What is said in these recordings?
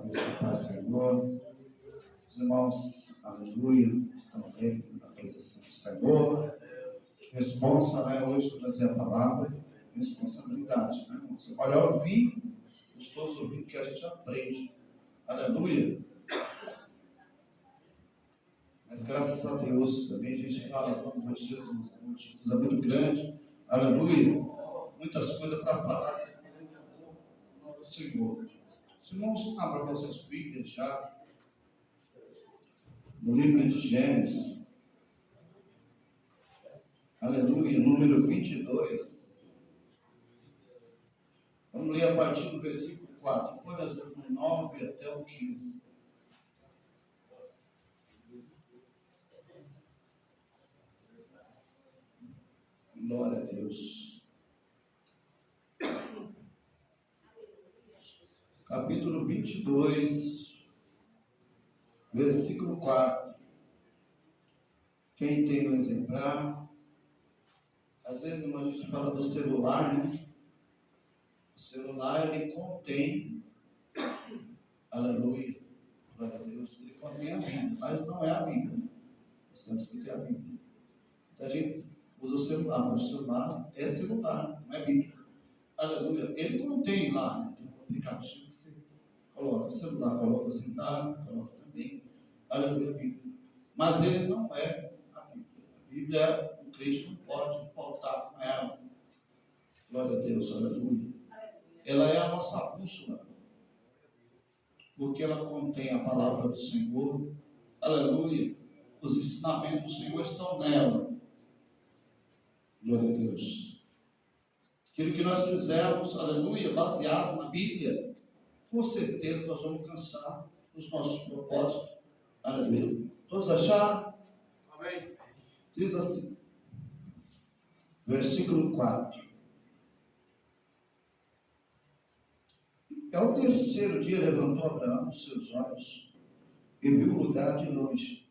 vez para o Pai Senhor. Os irmãos, aleluia, estão dentro da presença do Senhor. Responsa, né? Hoje trazer a palavra, responsabilidade, né? Você pode ouvir, gostoso ouvir, porque a gente aprende. Aleluia. Mas graças a Deus, também a gente fala, como Jesus é muito grande. Aleluia. Muitas coisas para falar nesse nosso Senhor. Os irmãos, abra vossas Bíblias já. No livro de Gênesis. Aleluia. Número 22. Vamos ler a partir do versículo 4. Depois do 9 até o 15. Glória a Deus. Capítulo 22, versículo 4. Quem tem um exemplar? Às vezes a gente fala do celular, né? O celular, ele contém, aleluia, glória a Deus, ele contém a Bíblia, mas não é a Bíblia. Nós temos que ter a Bíblia. Então a gente usa o celular, mas o celular é celular, não é Bíblia. Aleluia. Ele contém lá, né? Tem um aplicativo que você coloca o celular, coloca o celular, coloca também, aleluia, a Bíblia. Mas ele não é a Bíblia. A Bíblia, o crente não pode pautar com ela. Glória a Deus, aleluia. Ela é a nossa bússola, porque ela contém a palavra do Senhor, aleluia. Os ensinamentos do Senhor estão nela. Glória a Deus. Aquilo que nós fizermos, aleluia, baseado na Bíblia, com certeza nós vamos alcançar os nossos propósitos. Aleluia. Todos acharam? Amém. Diz assim, versículo 4. Ao terceiro dia levantou Abraão os seus olhos e viu o lugar de longe.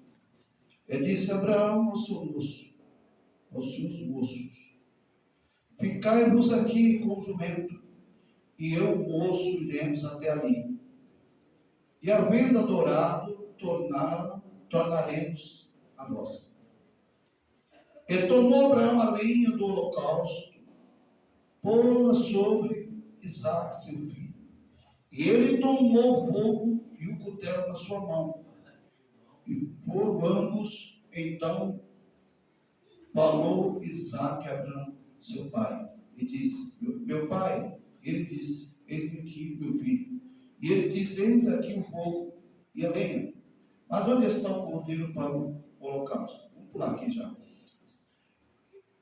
E disse: Abraão, ao seu moço, aos seus moços, ficai-vos aqui com o jumento, e eu, o moço, iremos até ali. E havendo adorado, tornaremos a vós. E tomou Abraão a lenha do holocausto, pô-la sobre Isaque, seu filho. E ele tomou o fogo e o cutelo na sua mão. E por ambos, então, falou Isaque a Abraão, seu pai, e disse: meu pai. Ele disse: eis-me aqui, meu filho. E ele disse: eis aqui o fogo e a lenha. Mas onde está o cordeiro para o holocausto? Vamos pular aqui já.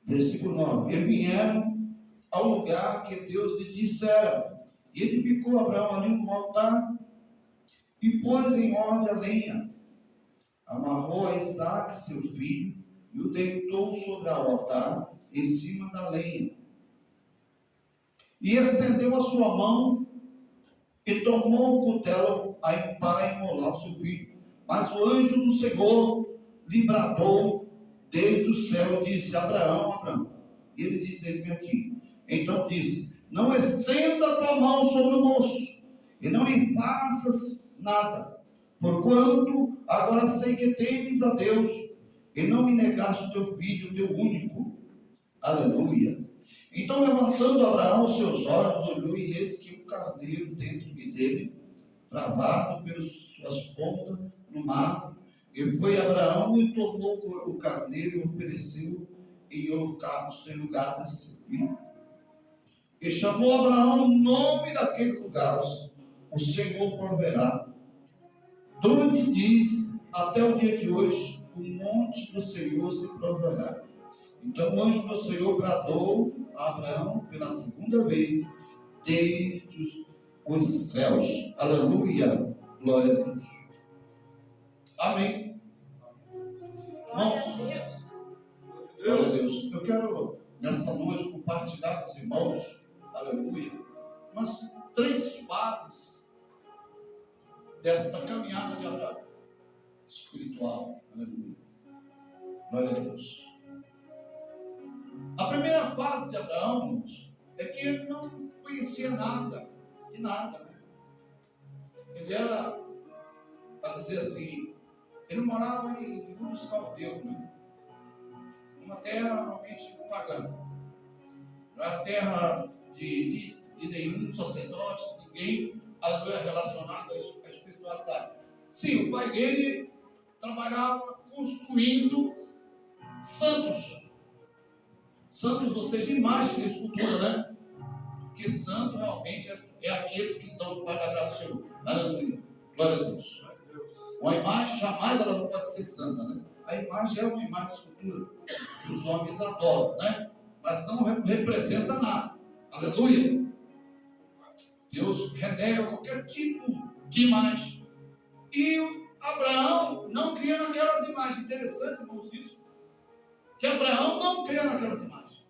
Versículo 9. E vieram ao lugar que Deus lhe dissera. E edificou Abraão ali um altar e pôs em ordem a lenha. Amarrou a Isaque, seu filho, e o deitou sobre o altar, em cima da lenha. E estendeu a sua mão e tomou o cutelo para imolar o seu filho. Mas o anjo do Senhor lhe bradou desde o céu e disse: Abraão, Abraão. E ele disse: eis-me aqui. Então disse: não estenda a tua mão sobre o moço, e não lhe faças nada, porquanto agora sei que temes a Deus, e não me negaste o teu filho, o teu único. Aleluia. Então, levantando Abraão os seus olhos, olhou, e eis que o carneiro dentro dele, travado pelas suas pontas no mar. E foi Abraão e tomou o carneiro e ofereceu em holocausto em lugar desse filho. E chamou Abraão o nome daquele lugar: o Senhor proverá. Donde diz, até o dia de hoje, o monte do Senhor se proverá. Então o anjo do Senhor bradou a Abraão pela segunda vez desde os céus. Aleluia, glória a Deus. Amém. Irmãos, glória a Deus. Eu quero nessa noite compartilhar com os irmãos, aleluia, umas 3 fases desta caminhada de Abraão espiritual. Aleluia, glória a Deus. A primeira fase de Abraão, é que ele não conhecia nada, de nada, né? ele era, para dizer assim, ele morava em Ur dos Caldeus, né? Uma terra realmente pagã. Não era terra de nenhum sacerdote, ninguém relacionado à espiritualidade. Sim, o pai dele trabalhava construindo santos. Santos, ou seja, imagem de escultura, né? Porque santo realmente é aqueles que estão debaixo da graça do Senhor. Aleluia. Glória a Deus. Uma imagem jamais ela não pode ser santa, né? A imagem é uma imagem de escultura que os homens adoram, né? Mas não representa nada. Aleluia. Deus renega qualquer tipo de imagem. E Abraão não cria naquelas imagens. Interessante, irmãos, isso. Que Abraão não cria naquelas imagens.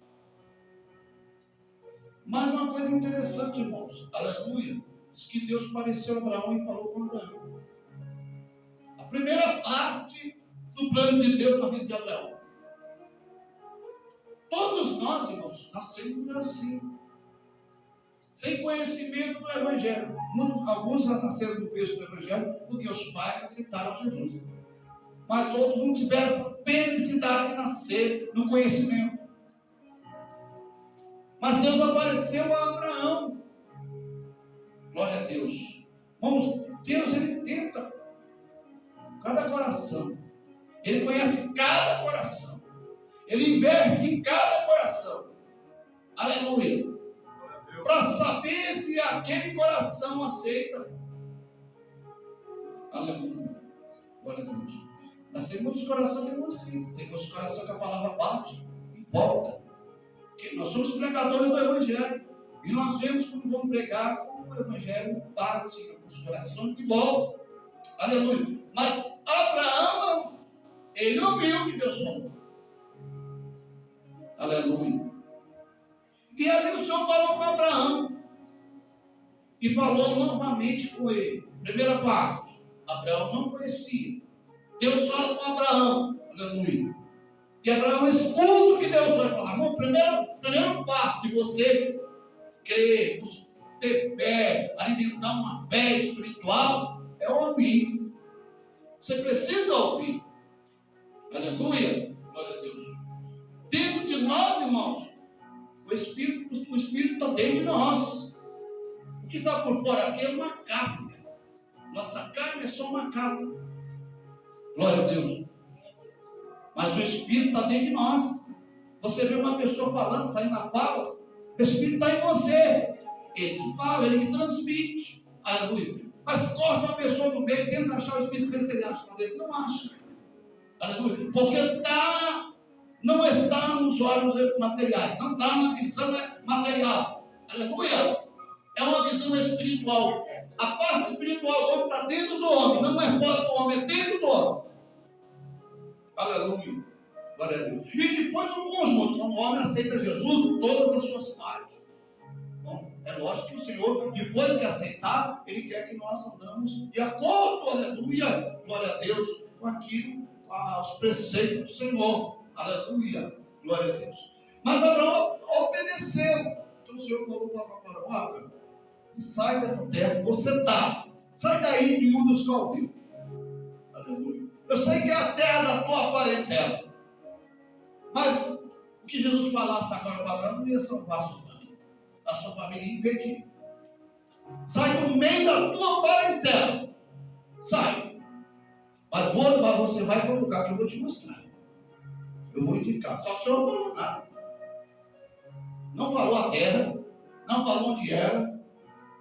Mas uma coisa interessante, irmãos. Aleluia. Diz que Deus apareceu a Abraão e falou com Abraão. A primeira parte do plano de Deus na vida de Abraão. Todos nós, irmãos, nascemos assim. Sem conhecimento do Evangelho. Alguns nasceram do berço do Evangelho porque os pais aceitaram Jesus. Mas outros não tiveram essa felicidade de nascer no conhecimento. Mas Deus apareceu a Abraão. Glória a Deus. Irmãos, Deus ele tenta cada coração. Ele conhece cada coração. Ele investe em cada coração. Aleluia. Para saber se aquele coração aceita. Aleluia. Glória a Deus. Mas tem muitos corações que não aceitam. Tem muitos corações que a palavra bate e volta. Porque nós somos pregadores do Evangelho. E nós vemos quando vamos pregar como o Evangelho bate nos corações e volta. Aleluia. Mas Abraão, ele ouviu o que Deus falou. Aleluia. E ali o Senhor falou com Abraão. E falou novamente com ele. Primeira parte. Abraão não conhecia. Deus fala com Abraão. Aleluia. E Abraão escuta o que Deus vai falar. Bom, primeiro passo de você crer, ter fé, alimentar uma fé espiritual, é ouvir. Você precisa ouvir. Aleluia. Glória a Deus. Dentro de nós, irmãos, o Espírito está dentro de nós. O que está por fora aqui é uma casca. Nossa carne é só uma capa. Glória a Deus. Mas o Espírito está dentro de nós. Você vê uma pessoa falando, está aí na fala, o Espírito está em você. Ele que fala, ele que transmite. Aleluia. Mas corta uma pessoa no meio, tenta achar o Espírito, se ele acha dele. Não acha. Aleluia. Porque não está nos olhos materiais, não está na visão material. Aleluia. É uma visão espiritual. A parte espiritual está dentro do homem, não é fora do homem, é dentro do homem. Aleluia. Glória a Deus. E depois o conjunto, quando o homem aceita Jesus em todas as suas partes. Bom, é lógico que o Senhor, depois de aceitar, Ele quer que nós andamos de acordo, aleluia, glória a Deus, com aquilo, com os preceitos do Senhor. Aleluia, glória a Deus. Mas Abraão obedeceu. Então o Senhor falou para Abraão: sai dessa terra que você está. Sai daí de Ur dos Caldeus. Aleluia. Eu sei que é a terra da tua parentela. Mas o que Jesus falasse agora para Abraão não ia salvar a sua família. A sua família ia impedir. Sai do meio da tua parentela. Sai. Mas você vai para o lugar que eu vou te mostrar. Eu vou indicar. Só que o Senhor não falou nada. Não falou a terra. Não falou onde era.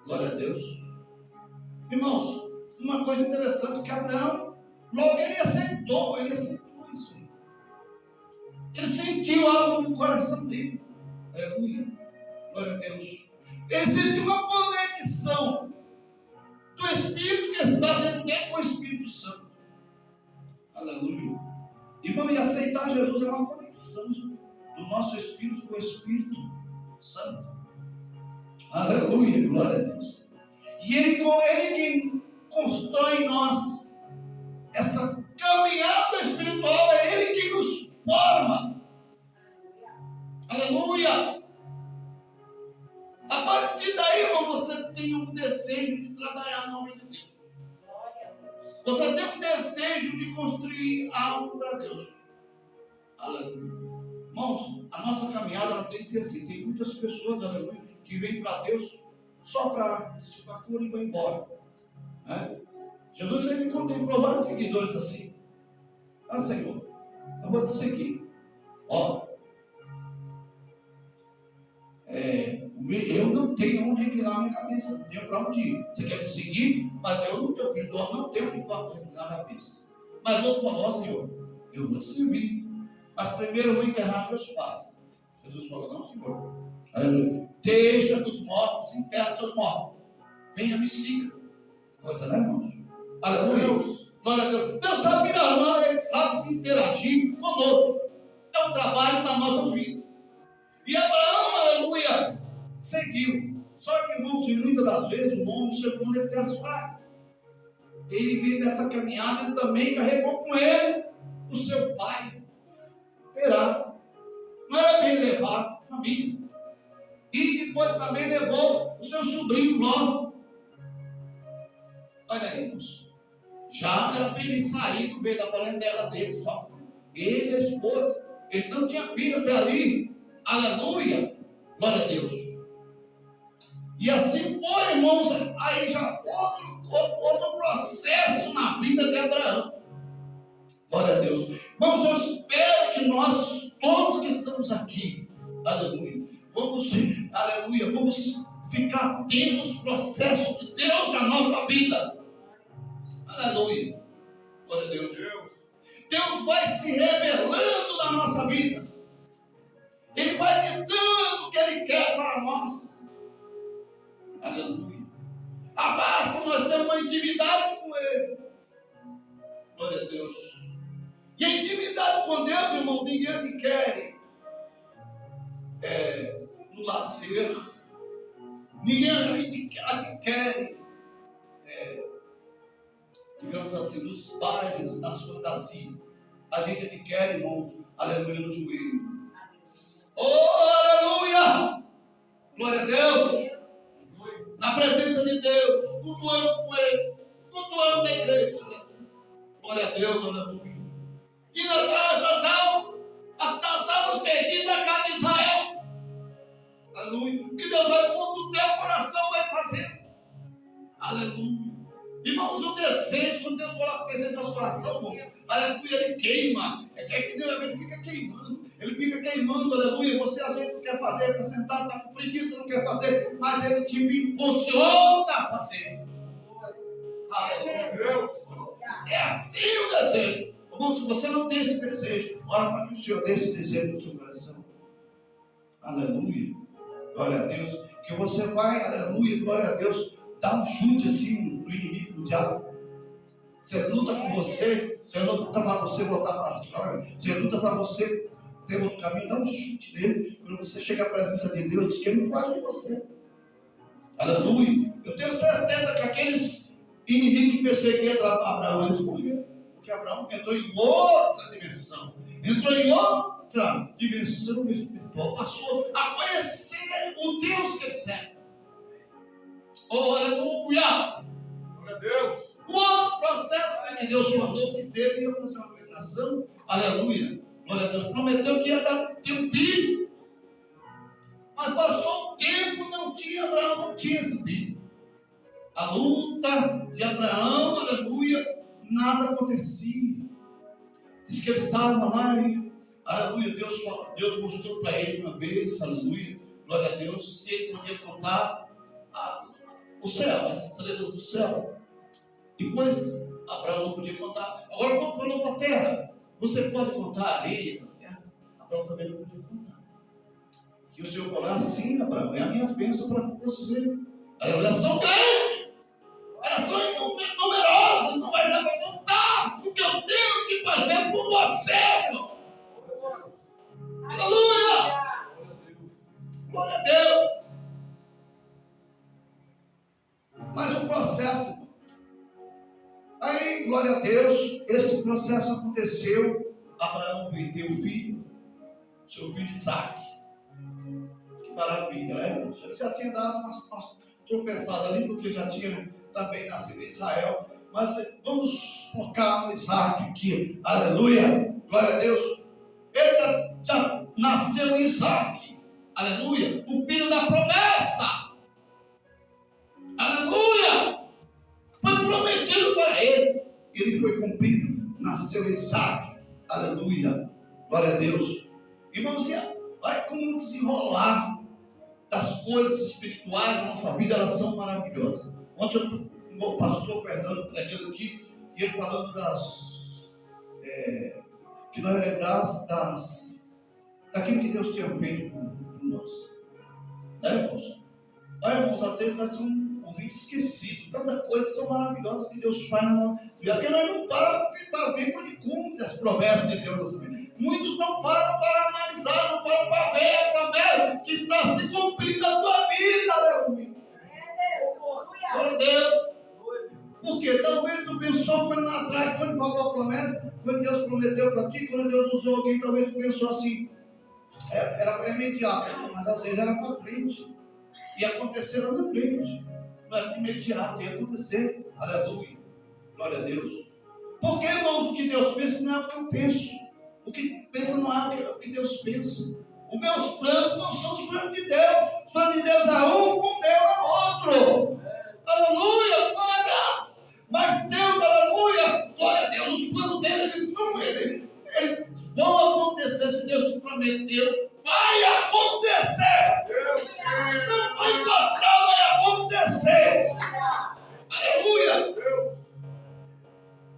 Glória a Deus. Irmãos, uma coisa interessante que Abraão, logo ele aceitou isso. Ele sentiu algo no coração dele. Aleluia. Glória a Deus. Existe uma conexão do Espírito que está dentro dele com o Espírito Santo. Aleluia. Irmão, e aceitar Jesus é uma conexão do nosso Espírito com o Espírito Santo. Aleluia, glória a Deus. E ele quem constrói em nós essa caminhada espiritual, é Ele quem nos forma. Aleluia. A partir daí, irmão, você tem um desejo de trabalhar na obra de Deus. de construir algo para Deus. Aleluia. Irmãos, a nossa caminhada ela tem que ser assim. Tem muitas pessoas, aleluia, que vêm para Deus só para se dar cura e vai embora. Né? Jesus ele contemplou vários seguidores assim. Ah, Senhor, eu vou te seguir. Ó, eu não tenho onde inclinar minha cabeça, não tenho para onde ir. Você quer me seguir? Mas eu não tenho perdão, não tenho onde inclinar minha cabeça. Mas o outro falou, ó Senhor, eu vou te servir. Mas primeiro eu vou enterrar meus pais. Jesus falou, não, Senhor. Aleluia. Deixa dos mortos, enterra seus mortos. Venha me siga. Coisa, né, irmãos? Aleluia. Glória a Deus. Deus sabe que não, Ele sabe se interagir conosco. É um trabalho nas nossas vidas. E Abraão, aleluia, seguiu. Só que, irmãos, muitas das vezes o homem, segundo ele tem as falhas. Ele veio dessa caminhada, ele também carregou com ele o seu pai. Terá. Não era para ele levar a família. E depois também levou o seu sobrinho Ló. Olha aí, irmãos. Já era para ele sair do meio da parentela dele só. Ele e a esposa. Ele não tinha filho até ali. Aleluia. Glória a Deus. E assim foi, irmãos. Aí já outro processo na vida de Abraão. Glória a Deus. Irmãos, eu espero que nós, todos que estamos aqui, aleluia, vamos ficar atentos aos processos de Deus na nossa vida. Aleluia. Glória a Deus. Deus vai se revelando na nossa vida. Ele vai ditando o que Ele quer para nós. Aleluia. Basta nós termos uma intimidade com Ele. Glória a Deus. E a intimidade com Deus, irmão, ninguém adquire no lazer. Ninguém adquire, digamos assim, nos bailes, nas fantasias. A gente adquire, irmãos, aleluia, no joelho. Oh, aleluia! Glória a Deus! Na presença de Deus, cultuando com Ele, cultuando na igreja. Glória a Deus, aleluia. E nas almas perdidas da casa de Israel. Aleluia. O que Deus vai pôr no teu coração, vai fazer. Aleluia. Irmãos, o desejo, quando Deus coloca o desejo no nosso coração, irmão, aleluia, ele queima. É que Deus ele fica queimando. Ele fica queimando, aleluia. Você às vezes não quer fazer, está sentado, está com preguiça, não quer fazer, mas ele te impulsiona a fazer. Aleluia. É assim o desejo. Irmão, se você não tem esse desejo, ora para que o Senhor dê esse desejo no seu coração. Aleluia. Glória a Deus. Que você vai, aleluia, glória a Deus, dar um chute assim no inimigo, no diabo. Você luta com você luta para você voltar para a droga, você luta para você ter outro caminho, dá um chute nele. Quando você chega à presença de Deus, diz que ele não pode de você. Aleluia. Eu tenho certeza que aqueles inimigos que perseguiam Abraão, eles morreram. Porque Abraão entrou em outra dimensão. Entrou em outra dimensão espiritual. Passou a conhecer o Deus que ele serve. Oh, aleluia! Glória a Deus! O outro processo é que Deus falou que dele ia fazer uma pregação. Aleluia! Glória a Deus! Prometeu que ia ter um filho. Mas passou o tempo, Abraão não tinha esse filho. A luta de Abraão, aleluia, nada acontecia. Diz que ele estava lá e, aleluia, Deus mostrou para ele uma vez, aleluia, glória a Deus, se ele podia contar o céu, as estrelas do céu. Depois, Abraão não podia contar. Agora, quando falou para a terra, você pode contar a areia da terra? Abraão também não podia contar. E o Senhor falou assim, Abraão, é as minhas bênçãos para você. Elas são grandes, elas são numerosas, não vai dar para contar o que eu tenho que fazer por você, meu. Aleluia! Glória a Deus! Mas o processo, aí, glória a Deus, esse processo aconteceu. Abraão vendeu o filho, seu filho Isaac. Que maravilha, né, irmãos? Ele já tinha dado umas tropeçadas ali, porque já tinha também nascido em Israel. Mas vamos focar no Isaac aqui. Aleluia. Glória a Deus. Ele já nasceu em Isaac. Aleluia. O filho da promessa. Aleluia. Foi prometido para ele. Ele foi cumprido. Nasceu Isaac. Aleluia. Glória a Deus. Irmãos, vai como desenrolar das coisas espirituais da nossa vida, elas são maravilhosas. Ontem o pastor Fernando pregando aqui, e ele falando que nós lembrasse daquilo que Deus tinha feito por nós. Né, irmãos? Irmãos, às vezes nós somos um vídeo esquecido. Tantas coisas são maravilhosas que Deus faz na nossa vida. Porque nós não paramos para ver quando cumpre as promessas de Deus na nossa vida. Muitos não param para analisar, não param para ver a promessa que está se cumprindo na tua vida. Aleluia. Glória a Deus. Porque talvez tu pensou quando lá atrás, quando pagou a promessa, quando Deus prometeu para ti, quando Deus usou alguém, talvez tu pensou assim. Era imediato, mas às vezes era para frente. E acontecer na frente. Não era imediato, ia acontecer. Aleluia. Glória a Deus. Porque, irmãos, o que Deus pensa não é o que eu penso. O que pensa não é o que Deus pensa. Os meus planos não são os planos de Deus. Os planos de Deus é um, o meu é outro. Aleluia, glória a Deus. Mas Deus, aleluia, glória a Deus. Os planos dele, eles vão acontecer se Deus te prometeu. Vai acontecer. Não vai passar, vai acontecer. Aleluia.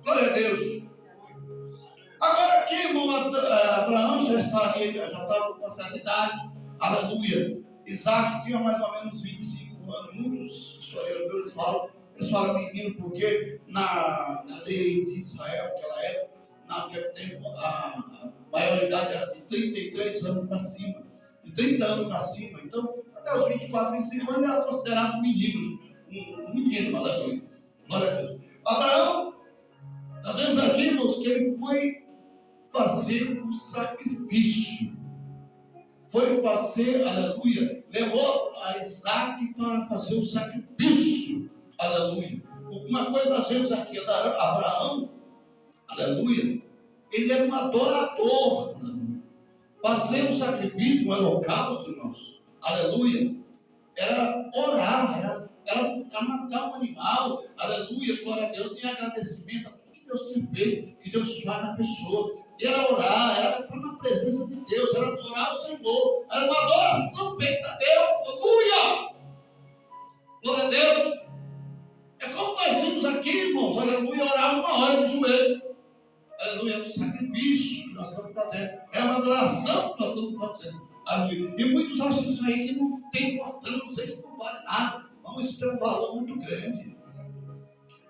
Glória a Deus. Agora aqui, irmão, Abraão já estava com certa idade. Aleluia. Isaac tinha mais ou menos 25 anos. Muitos historiadores falam, eles falam menino porque na lei de Israel, naquele tempo, a maioridade era de 33 anos para cima. De 30 anos para cima. Então, até os 24, 25 anos era considerado menino. Um menino, aleluia. Glória a Deus. Abraão, nós vemos aqui, irmãos, que ele foi fazer o sacrifício. Foi fazer, aleluia, levou a Isaac para fazer o sacrifício, aleluia. Uma coisa nós vemos aqui, Abraão, aleluia, ele era um adorador, aleluia. Fazer um sacrifício, um holocausto, irmãos, aleluia, era orar, era matar um animal, aleluia, glória a Deus, em agradecimento a tudo que Deus tem feito, que Deus faz na pessoa. Era orar, era estar na presença de Deus, era adorar o Senhor, era uma adoração feita a Deus, aleluia, glória a Deus. É como nós vimos aqui, irmãos, aleluia, orar uma hora de joelho, aleluia, é um sacrifício que nós estamos fazendo, é uma adoração que nós estamos fazendo, aleluia. E muitos acham isso aí que não tem importância, isso não vale nada, não, isso tem um valor muito grande.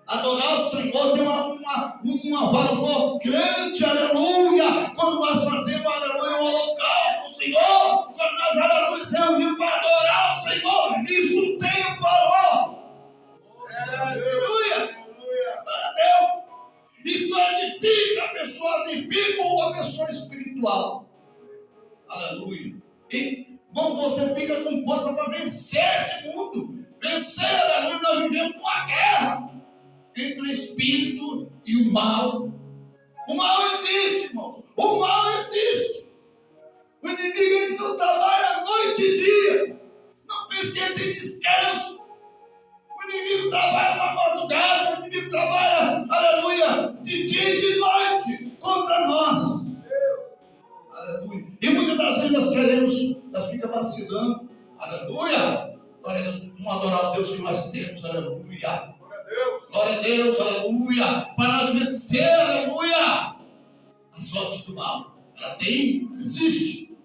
Adorar o Senhor tem um valor grande, aleluia. Quando nós fazemos, aleluia, um holocausto ao Senhor, quando nós, aleluia, reunimos para adorar o Senhor, isso tem um valor. Aleluia. Glória a Deus. Isso edifica a pessoa espiritual. Aleluia. E, bom, você fica com força para vencer este mundo. Vencer, aleluia, nós vivemos uma guerra entre o espírito e o mal. O mal existe, irmãos. O mal existe. O inimigo ele não trabalha noite e dia. Não pense que ele tem descanso. O inimigo trabalha na madrugada. O inimigo trabalha, aleluia, de dia e de noite contra nós. Aleluia. E muitas das vezes nós queremos, nós ficamos vacilando. Aleluia. Glória a Deus. Vamos adorar o Deus que nós temos. Aleluia. Glória a Deus, aleluia, para nós vencer, aleluia, as hostes do mal. Ela existe.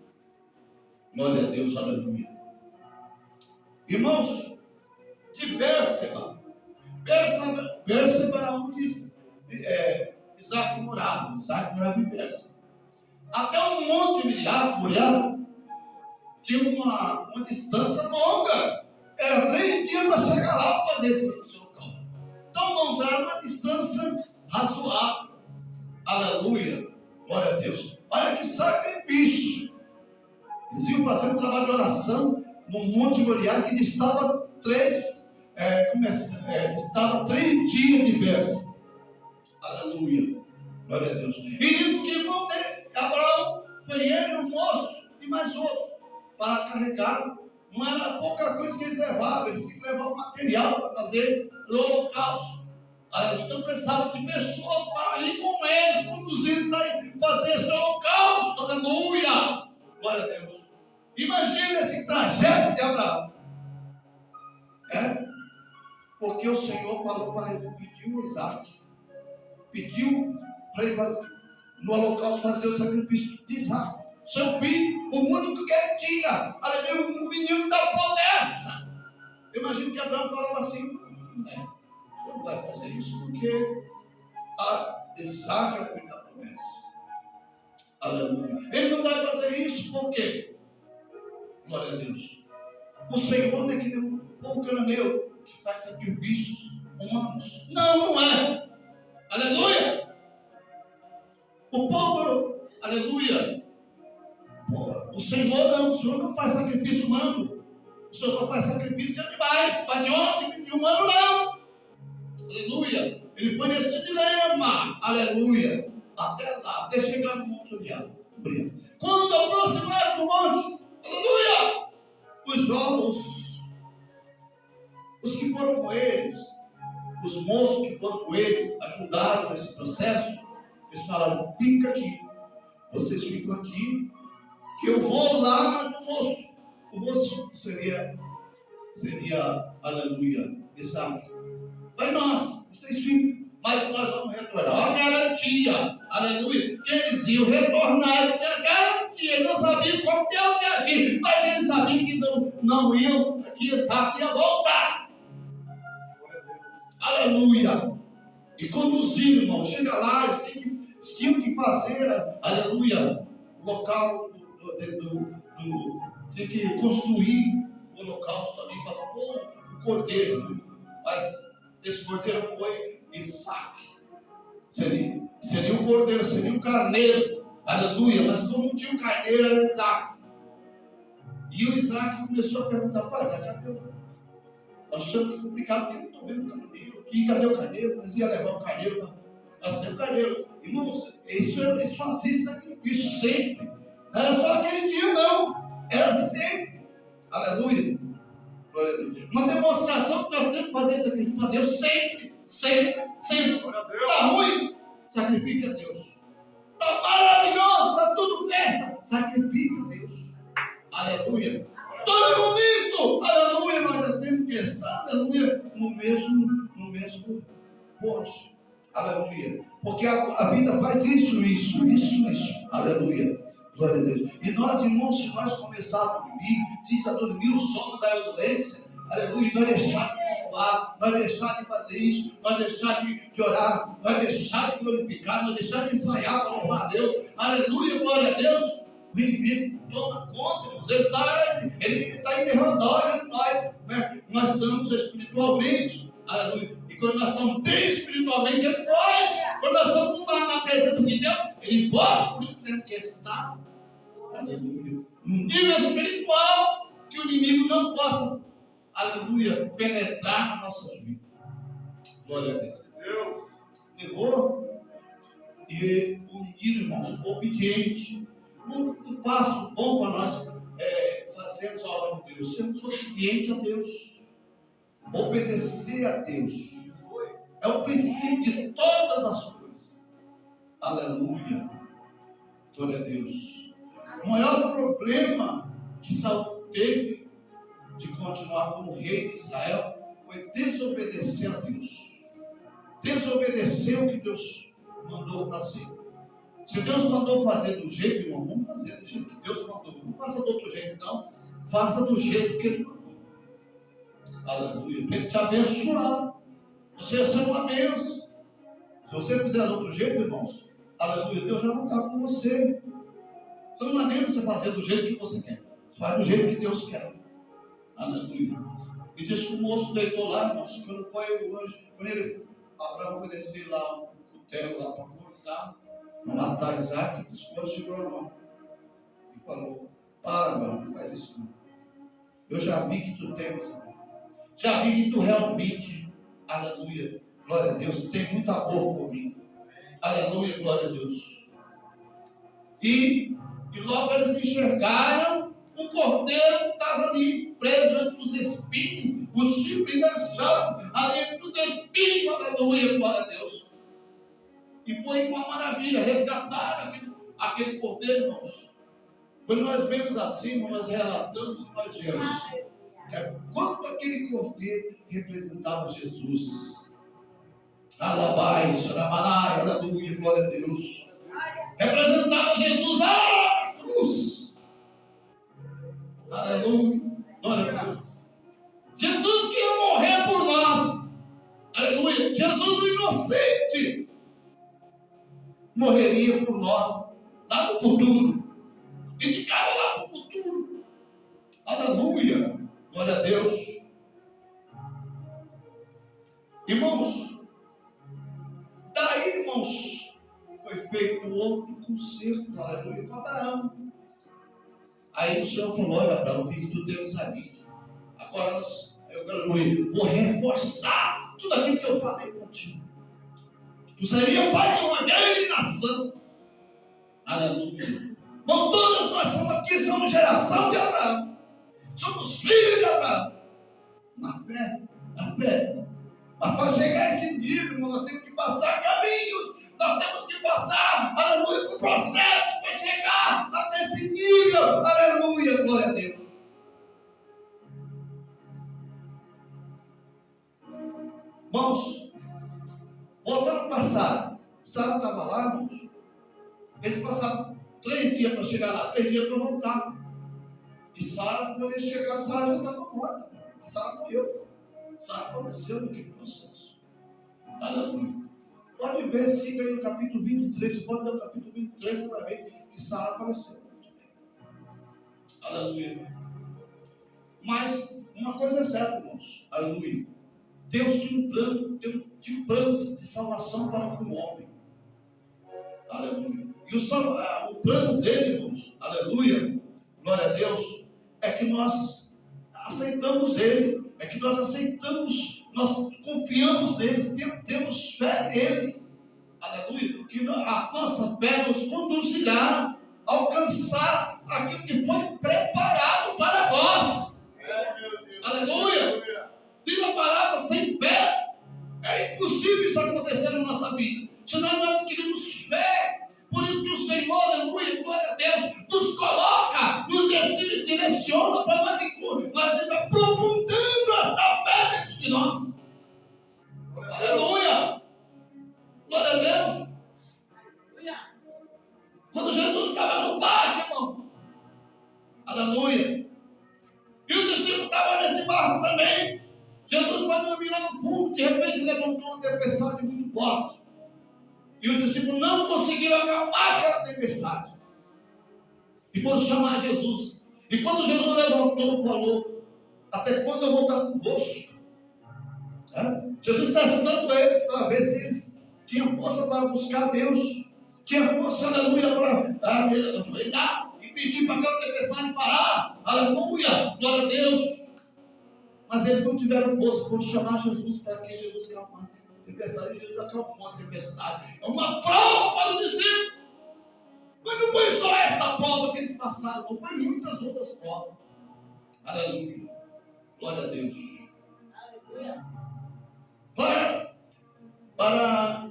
Glória a Deus, aleluia. Irmãos, de Bérseba era onde Isaac morava em Bérseba. Até um monte Moriá tinha uma distância longa, era 3 dias para chegar lá para fazer esse holocausto. Então, irmãos, era uma distância razoável. Aleluia. Glória a Deus. Olha que sacrifício. Eles iam fazer um trabalho de oração no Monte Moriá, que distava 3 dias de Bérseba. Aleluia. Glória a Deus. E diz que irmão dele, Abraão, foi ele, o moço e mais outro, para carregar. Não era pouca coisa que eles levavam, eles tinham que levar o material para fazer o holocausto. Então precisava de pessoas para ir com eles, conduzindo e fazer esse holocausto. Aleluia! Glória a Deus. Imagina esse trajeto de Abraão. Porque o Senhor falou para eles, pediu Isaac, pediu para ele no holocausto fazer o sacrifício de Isaac, seu filho, o único que ele tinha. Aleluia, um menino da promessa. Eu imagino que Abraão falava assim, você não vai fazer isso porque Isaac é o filho da promessa. Aleluia. Ele não vai fazer isso porque, glória a Deus, o Senhor não é que nem um povo cananeu que faz sacrifícios humanos. Não é. Aleluia. O povo, aleluia, o Senhor não faz sacrifício humano. O Senhor só faz sacrifício de animais, mas de homem, de humano não. Aleluia. Ele foi nesse dilema, aleluia, até lá, até chegar no Monte Orião. Quando aproximaram do monte, aleluia, os jovens, os que foram com eles, os moços que foram com eles, ajudaram nesse processo. Eles falaram, fica aqui, vocês ficam aqui, que eu vou lá, mas o moço seria, aleluia, Isaac. Vai nós, vocês ficam, mas nós vamos retornar. A garantia, aleluia, que eles iam retornar, tinha garantia, eles não sabiam como Deus ia agir, mas eles sabiam que não iam, que Isaac ia voltar. Aleluia. E conduziram, irmão, chega lá, eles tinham que fazer, aleluia, o local tinha que construir o holocausto ali para pôr o cordeiro, mas esse cordeiro foi Isaac. Seria um cordeiro, seria um carneiro, aleluia, mas como não tinha um carneiro, era Isaac. E o Isaac começou a perguntar, pai, cadê o? Nós achamos que é complicado, porque eu não estou vendo o carneiro. E cadê o carneiro? Nós ia levar o carneiro para. Nós temos o carneiro. Irmãos, isso fazia sacrifício sempre. Não era só aquele dia, não. Era sempre. Aleluia. Glória a Deus. Uma demonstração que nós temos que fazer sacrifício para Deus sempre. Sempre. Está ruim? Sacrifique a Deus. Está maravilhoso, está tudo festa. Sacrifique a Deus. Aleluia. Todo momento, aleluia, nós temos que estar, aleluia, no mesmo ponte, aleluia, porque a vida faz isso, aleluia, glória a Deus. E nós, irmãos, se nós começarmos a dormir o sono da violência, aleluia, nós deixar de roubar, nós deixar de fazer isso, nós deixar de orar, nós deixar de glorificar, nós deixar de ensaiar para louvar a Deus, aleluia, glória a Deus. O inimigo toma conta, irmãos. Ele está enderrando nós, né? Nós estamos espiritualmente, aleluia. E quando nós estamos bem espiritualmente, ele foge. Quando nós estamos na presença de Deus, ele foge. Por isso temos que estar, aleluia, um nível espiritual que o inimigo não possa, aleluia, penetrar nas nossas vidas. Glória a Deus. Levou. E o menino, irmãos, obediente. Um passo bom para nós fazermos a obra de Deus, sermos obedientes a Deus, obedecer a Deus, é o princípio de todas as coisas. Aleluia, glória a Deus. O maior problema que Saul teve de continuar como rei de Israel foi desobedecer a Deus, desobedecer o que Deus mandou fazer. Se Deus mandou fazer do jeito, irmão, vamos fazer do jeito que Deus mandou. Não faça do outro jeito, não. Faça do jeito que Ele mandou. Aleluia. Para Ele te abençoar. Você vai ser uma bênção. Se você fizer do outro jeito, irmãos, aleluia, Deus já não está com você. Então não adianta você fazer do jeito que você quer. Faz do jeito que Deus quer. Aleluia. E diz que o moço deitou lá, irmãos, quando foi o anjo, quando Abraão foi descer lá, o cutelo lá para cortar, para matar Isaac, o Senhor segurou a mão e falou, para, Abraão, não faz isso não. Eu já vi que tu tens, já vi que tu realmente, aleluia, glória a Deus, tu tem muito amor comigo. Aleluia, glória a Deus. E logo eles enxergaram o cordeiro que estava ali, preso entre os espinhos, o chifre enganchado ali entre os espinhos, aleluia, glória a Deus. E foi uma maravilha, resgataram aquele cordeiro, irmãos. Quando nós vemos assim, nós relatamos, nós vemos quanto aquele cordeiro representava Jesus. Alabai, Sharabarai, aleluia, glória a Deus. Representava Jesus lá na cruz. Aleluia, glória a Deus. Jesus que ia morrer por nós. Aleluia, Jesus o inocente morreria por nós lá no futuro. E ficava lá para o futuro. Aleluia, glória a Deus. Irmãos, daí, irmãos, foi feito outro concerto, aleluia, com Abraão. Aí o Senhor falou: olha, Abraão, o que tu tens ali? Agora eu, aleluia, vou reforçar tudo aquilo que eu falei para ti. Tu seria pai de uma grande nação. Aleluia. Bom, todos nós somos aqui, somos geração de Abraão. Somos filhos de Abraão. Na fé, na fé. Mas para chegar a esse nível, irmão, nós temos que passar caminhos. Nós temos que passar, aleluia, por processo para chegar até esse nível. Aleluia, glória a Deus. Irmãos, voltando ao passado, Sara estava lá, irmãos. Eles passaram 3 dias para chegar lá, 3 dias para voltar. E Sara, quando eles chegaram, Sara já estava morta. Sara morreu. Sara faleceu naquele processo. Aleluia. Pode ver, siga aí no capítulo 23. Você pode ver o capítulo 23, você vai ver que Sara faleceu. Aleluia. Mas uma coisa é certa, irmãos. Aleluia. Deus tinha um plano de salvação para com o homem. Aleluia. E o plano dele, irmãos, aleluia, glória a Deus, é que nós aceitamos ele, é que nós aceitamos, nós confiamos nele, temos fé nele, aleluia, que a nossa fé nos conduzirá a alcançar aquilo que foi preparado para nós. Aleluia. Diz a palavra: sem fé é impossível isso acontecer na nossa vida. Senão nós adquirimos fé. Por isso que o Senhor, aleluia, glória a Deus, nos coloca, nos direciona para nós ir aprofundando esta fé dentro de nós. Aleluia! Glória a Deus! Quando Jesus estava no barco, irmão, aleluia, e os discípulos estavam nesse barco também. Jesus foi dormir lá no fundo, de repente levantou uma tempestade muito forte. E os discípulos não conseguiram acalmar aquela tempestade. E foram chamar Jesus. E quando Jesus levantou, falou: até quando eu vou estar convosco? Jesus está estudando eles para ver se eles tinham força para buscar Deus. Tinham força, aleluia, para ajoelhar e pedir para aquela tempestade parar. Aleluia, glória a Deus. Mas eles não tiveram força para chamar Jesus para que Jesus acalmasse a tempestade. Jesus acalmou a tempestade. É uma prova para os discípulos. Mas não foi só esta prova que eles passaram, não, foi muitas outras provas. Aleluia. Glória a Deus. Aleluia. Para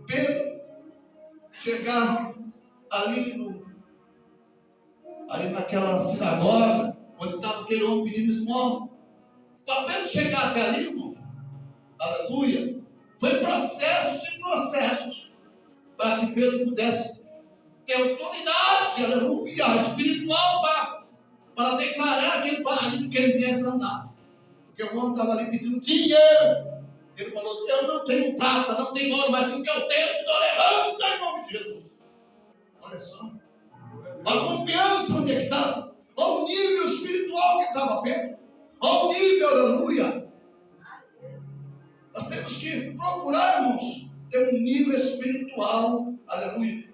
Pedro chegar ali naquela sinagoga, onde estava aquele homem pedindo esmola. Para Pedro chegar até ali, irmãos, aleluia, foi processos e processos para que Pedro pudesse ter autoridade, aleluia, espiritual para declarar aquele paralítico que ele viesse andar. Porque o homem estava ali pedindo dinheiro. Ele falou: eu não tenho prata, não tenho ouro, mas o que eu tenho eu te dou, levanta em nome de Jesus. Olha só, a confiança onde é que estava, ao nível espiritual que estava Pedro, ao nível, aleluia. Nós temos que procurar, irmãos, ter um nível espiritual, aleluia.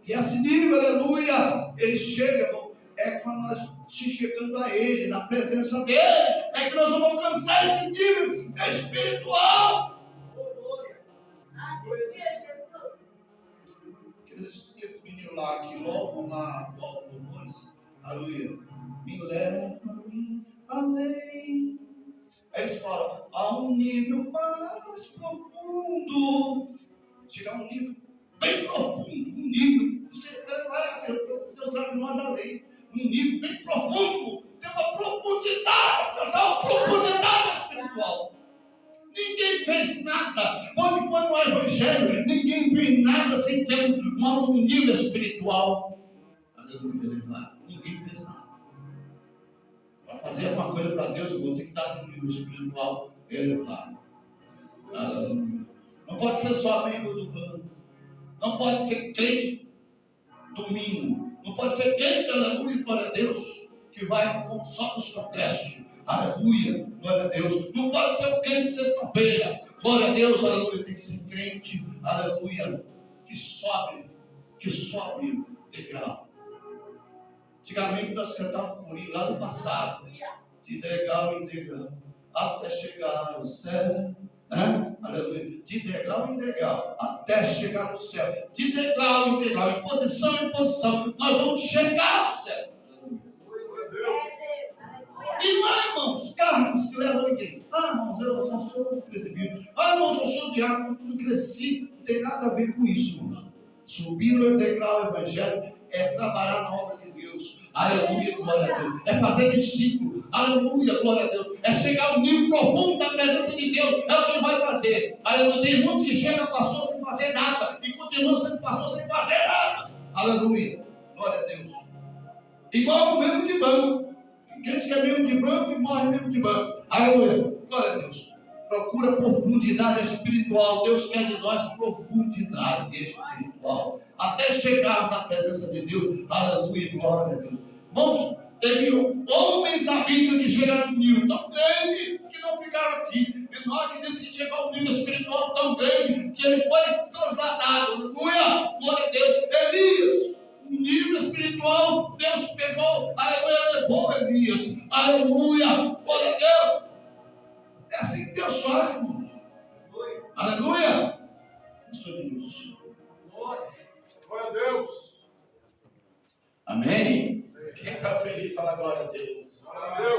E esse nível, aleluia, ele chega, irmão, é quando nós se chegando a ele, na presença dele, é que nós vamos alcançar esse nível espiritual. lá que logo na Lourdes, aleluia, me leva-me além. Aí eles falam, a um nível mais profundo. Chegar a um nível bem profundo, um nível, você vai, Deus leva nós além, um nível bem profundo, tem uma profundidade, alcançar uma profundidade espiritual. Ninguém fez nada, quando no Evangelho, ninguém fez nada sem ter um nível espiritual. Aleluia, elevado. Ninguém fez nada. Para fazer alguma coisa para Deus, eu vou ter que estar num nível espiritual elevado. Aleluia. Não pode ser só membro do banco. Não pode ser crente domingo. Não pode ser crente, aleluia, glória a Deus, que vai só nos congressos. Aleluia, glória a Deus. Não pode ser o crente sexta-feira. Glória a Deus, aleluia. Tem que ser crente, aleluia, que sobe degrau. Antigamente nós cantávamos corinho lá no passado, de degrau em degrau, até chegar ao céu. Aleluia. De degrau em degrau, até chegar no céu. De degrau em degrau, em posição, nós vamos chegar ao céu. E lá, irmãos, carros que levam ninguém. Irmãos, eu só sou presbítero. Irmãos, eu sou diácono, não cresci. Não tem nada a ver com isso, irmãos. Subir no degrau evangélico é trabalhar na obra de Deus. Aleluia, glória a Deus. É fazer discípulo. Aleluia, glória a Deus. É chegar ao nível profundo da presença de Deus. É o que ele vai fazer. Aleluia. Tem muitos que chegam pastor sem fazer nada e continuam sendo pastor sem fazer nada. Aleluia, glória a Deus. Igual o membro de banco. Crente que é membro de banco e morre membro de banco. Aleluia, glória a Deus. Procura profundidade espiritual. Deus quer de nós profundidade espiritual. Até chegar na presença de Deus. Aleluia, glória a Deus. Irmãos, teve homens da Bíblia que chegaram num nível tão grande que não ficaram aqui. E nós disse que chegou a um nível espiritual tão grande que ele foi trasladado. Aleluia, glória a Deus. Elias, um nível espiritual, Deus pegou, aleluia, levou Elias. Aleluia, glória a Deus. É assim que Deus faz, irmãos. Aleluia. Pastor Deus. Glória a Deus. Amém. Quem está feliz, fala glória a Deus. Glória a Deus.